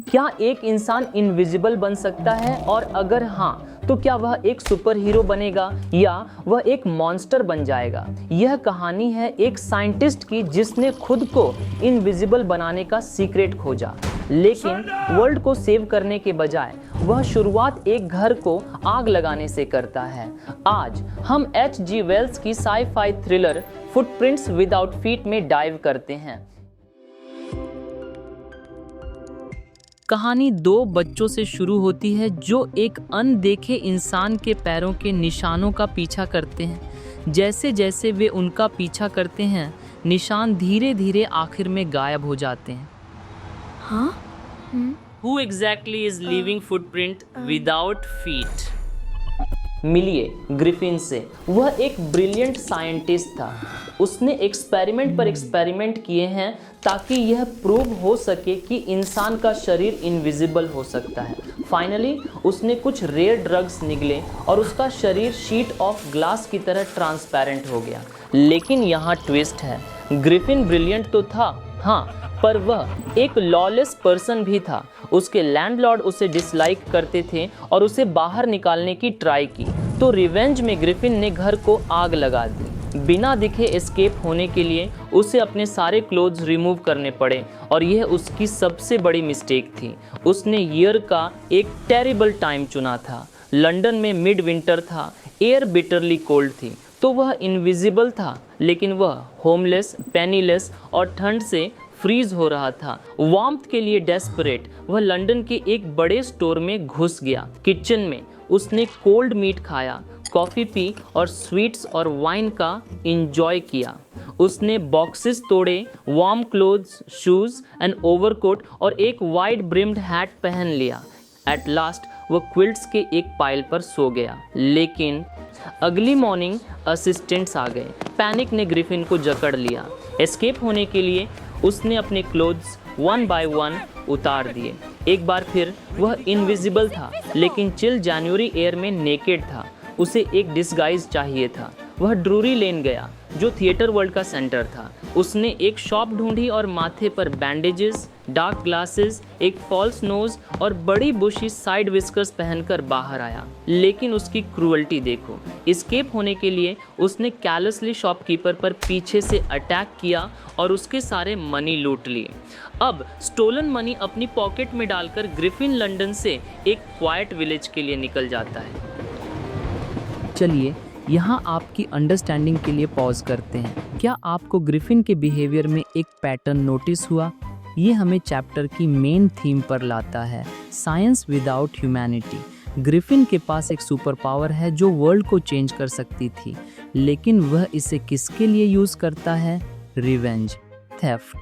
क्या एक इंसान इनविजिबल बन सकता है, और अगर हाँ तो क्या वह एक सुपर हीरो बनेगा या वह एक मॉन्स्टर बन जाएगा। यह कहानी है एक साइंटिस्ट की जिसने खुद को इनविजिबल बनाने का सीक्रेट खोजा, लेकिन वर्ल्ड को सेव करने के बजाय वह शुरुआत एक घर को आग लगाने से करता है। आज हम H.G. वेल्स की sci-fi thriller footprints without feet में डाइव करते हैं। कहानी दो बच्चों से शुरू होती है जो एक अनदेखे इंसान के पैरों के निशानों का पीछा करते हैं। जैसे जैसे वे उनका पीछा करते हैं, निशान धीरे धीरे आखिर में गायब हो जाते हैं। हाँ? Who exactly is leaving footprint without feet? मिलिए ग्रिफिन से। वह एक ब्रिलियंट साइंटिस्ट था। उसने एक्सपेरिमेंट पर एक्सपेरिमेंट किए हैं ताकि यह प्रूव हो सके कि इंसान का शरीर इनविजिबल हो सकता है। फाइनली उसने कुछ रेयर ड्रग्स निगले और उसका शरीर शीट ऑफ ग्लास की तरह ट्रांसपेरेंट हो गया। लेकिन यहाँ ट्विस्ट है, ग्रिफिन ब्रिलियंट तो था, हाँ, पर वह एक लॉलेस पर्सन भी था। उसके लैंडलॉर्ड उसे डिसलाइक करते थे और उसे बाहर निकालने की ट्राई की। तो रिवेंज में ग्रिफिन ने घर को आग लगा दी। बिना दिखे एस्केप होने के लिए उसे अपने सारे क्लोथ्स रिमूव करने पड़े और यह उसकी सबसे बड़ी मिस्टेक थी। उसने ईयर का एक टेरिबल टाइम चुना था। लंदन में मिड विंटर था, एयर बिटरली कोल्ड थी, तो वह इनविजिबल था, लेकिन वह होमलेस, पेनीलेस और ठंड से फ्रीज हो रहा था। वार्मथ के लिए डेस्परेट वह लंदन के एक बड़े स्टोर में घुस गया। किचन में उसने कोल्ड मीट खाया, कॉफ़ी पी और स्वीट्स और वाइन का एंजॉय किया। उसने बॉक्सेस तोड़े, warm clothes, shoes and overcoat और एक वाइड ब्रिम्ड हैट पहन लिया। एट लास्ट वह क्विल्ट्स के एक पाइल पर सो गया। लेकिन अगली मॉर्निंग असिस्टेंट्स आ गए। पैनिक ने ग्रिफिन को जकड़ लिया। एस्केप होने के लिए उसने अपने क्लोथ्स वन बाय वन उतार दिए। एक बार फिर वह इनविजिबल था, लेकिन चिल जनवरी एयर में नेकेड था। उसे एक डिस्गाइज चाहिए था। वह ड्रूरी लेन गया, जो थिएटर वर्ल्ड का सेंटर था। उसने एक शॉप ढूंढी और माथे पर बैंडेजेस, डार्क ग्लासेस, एक फॉल्स नोज और बड़ी बुशी साइड विस्कर्स पहनकर बाहर आया। लेकिन उसकी क्रूअल्टी देखो। एस्केप होने के लिए उसने कैलसली शॉपकीपर पर पीछे से अटैक किया और उसके सारे मनी लूट लिए। अब स्टोलन मनी अपनी पॉकेट में डालकर ग्रिफिन लंदन से एक क्वाइट विलेज के लिए निकल जाता है। चलिए यहाँ आपकी अंडरस्टैंडिंग के लिए पॉज करते हैं। क्या आपको ग्रिफिन के बिहेवियर में एक पैटर्न नोटिस हुआ? ये हमें चैप्टर की मेन थीम पर लाता है, साइंस विदाउट ह्यूमैनिटी। ग्रिफिन के पास एक सुपर पावर है जो वर्ल्ड को चेंज कर सकती थी, लेकिन वह इसे किसके लिए यूज़ करता है? Revenge, theft,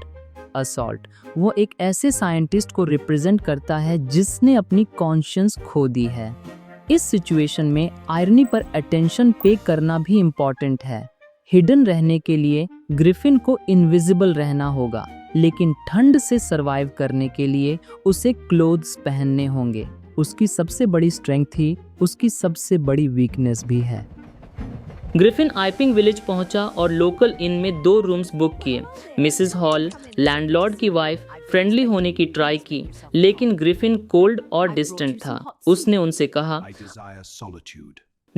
assault. वो एक ऐसे साइंटिस्ट को रिप्रेजेंट करता है जिसने अपनी कॉन्शियंस खो दी है। इस सिचुएशन में आयरनी पर अटेंशन पे करना भी इम्पॉर्टेंट है। हिडन रहने के लिए ग्रिफिन को इनविजिबल रहना होगा, लेकिन ठंड से सरवाइव करने के लिए उसे क्लोथ्स पहनने होंगे। उसकी सबसे बड़ी स्ट्रेंथ थी, उसकी सबसे बड़ी वीकनेस भी है। ग्रिफिन आइपिंग विलेज पहुंचा और लोकल इन में 2 रूम्स बुक किए। मिसेस हॉल, लैंडलॉर्ड की वाइफ, फ्रेंडली होने की ट्राई की, लेकिन ग्रिफिन कोल्ड और डिस्टेंट था। उसने उनसे कहा,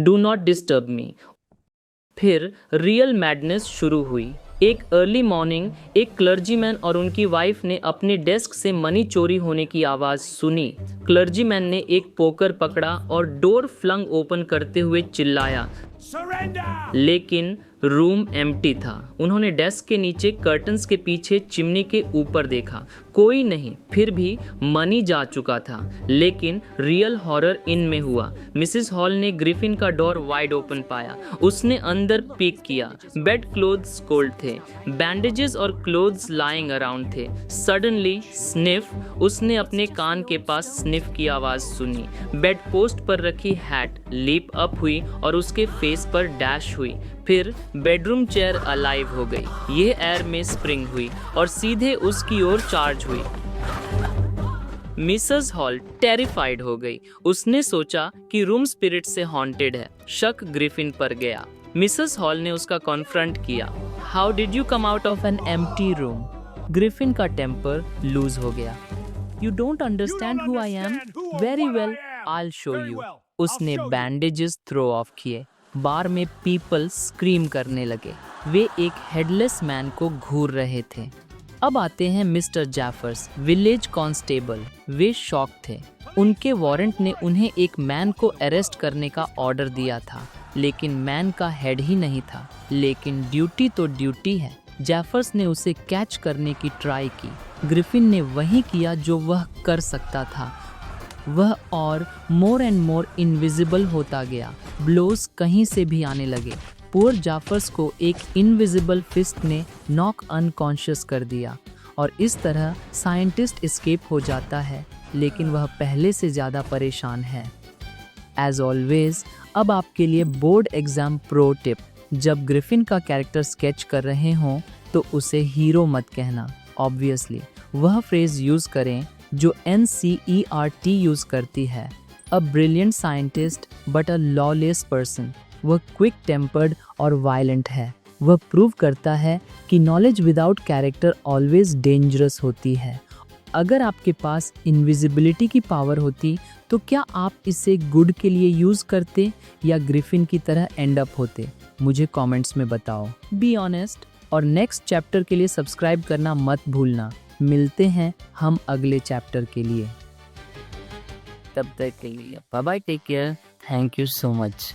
डू नॉट डिस्टर्ब मी। फिर रियल मैडनेस शुरू हुई। एक अर्ली मॉर्निंग एक क्लर्जीमैन और उनकी वाइफ ने अपने डेस्क से मनी चोरी होने की आवाज़ सुनी। क्लर्जीमैन ने एक पोकर पकड़ा और डोर फ्लंग ओपन करते हुए चिल्लाया, लेकिन रूम एम्प्टी था। उन्होंने डेस्क के नीचे, कर्टन्स के पीछे, चिमनी के ऊपर देखा, कोई नहीं। फिर भी मनी जा चुका था। लेकिन रियल हॉरर इनमें हुआ। मिसेस हॉल ने ग्रिफिन का डोर वाइड ओपन पाया। उसने अंदर पीक किया। बेड क्लोथ्स कोल्ड थे, बैंडेजेस और क्लोथ्स लाइंग अराउंड थे। सडनली स्निफ, उसने अपने कान के पास स्निफ की आवाज़ सुनी। बेड पोस्ट पर रखी हैट लीप अप हुई और उसके फेस पर डैश हुई। फिर बेडरूम चेयर अलाइव हो गई। ये एयर में स्प्रिंग हुई और सीधे उसकी ओर चार्ज हुई। मिसेस हॉल टेरिफाइड हो गई। उसने सोचा कि रूम स्पिरिट से हॉन्टेड है। शक ग्रिफिन पर गया। मिसेस हॉल ने उसका कॉन्फ्रंट किया। How did you come out of an empty room? Griffin का टेम्पर लूज हो गया। You don't understand who I am? Very well, I'll show you. उसने बैंडेजेस थ्रो ऑफ किए। बार में पीपल स्क्रीम करने लगे। वे एक हेडलेस मैन को घूर रहे थे। अब आते हैं मिस्टर जैफर्स, विलेज कांस्टेबल। वे शॉक थे। उनके वारंट ने उन्हें एक मैन को अरेस्ट करने का ऑर्डर दिया था, लेकिन मैन का हेड ही नहीं था। लेकिन ड्यूटी तो ड्यूटी है। जैफर्स ने उसे कैच करने की ट्राई की। ग्रिफिन ने वही किया जो वह कर सकता था। वह और मोर एंड मोर इनविजिबल होता गया। ब्लोज कहीं से भी आने लगे। पुअर जाफर्स को एक इनविजिबल फिस्ट ने नॉक अनकॉन्शियस कर दिया और इस तरह साइंटिस्ट एस्केप हो जाता है, लेकिन वह पहले से ज़्यादा परेशान है। एज ऑलवेज, अब आपके लिए बोर्ड एग्जाम प्रो टिप। जब ग्रिफिन का कैरेक्टर स्केच कर रहे हों तो उसे हीरो मत कहना। ऑब्वियसली वह फ्रेज यूज़ करें जो NCERT यूज़ करती है। A brilliant scientist but a lawless person. वह क्विक टेम्पर्ड और वायलेंट है। वह प्रूव करता है कि knowledge without character always dangerous होती है। अगर आपके पास इनविजिबिलिटी की पावर होती तो क्या आप इसे गुड के लिए यूज़ करते या ग्रिफिन की तरह एंड अप होते? मुझे कमेंट्स में बताओ। बी ऑनेस्ट, और नेक्स्ट चैप्टर के लिए सब्सक्राइब करना मत भूलना। मिलते हैं हम अगले चैप्टर के लिए। तब तक के लिए bye bye, take care, thank you so much.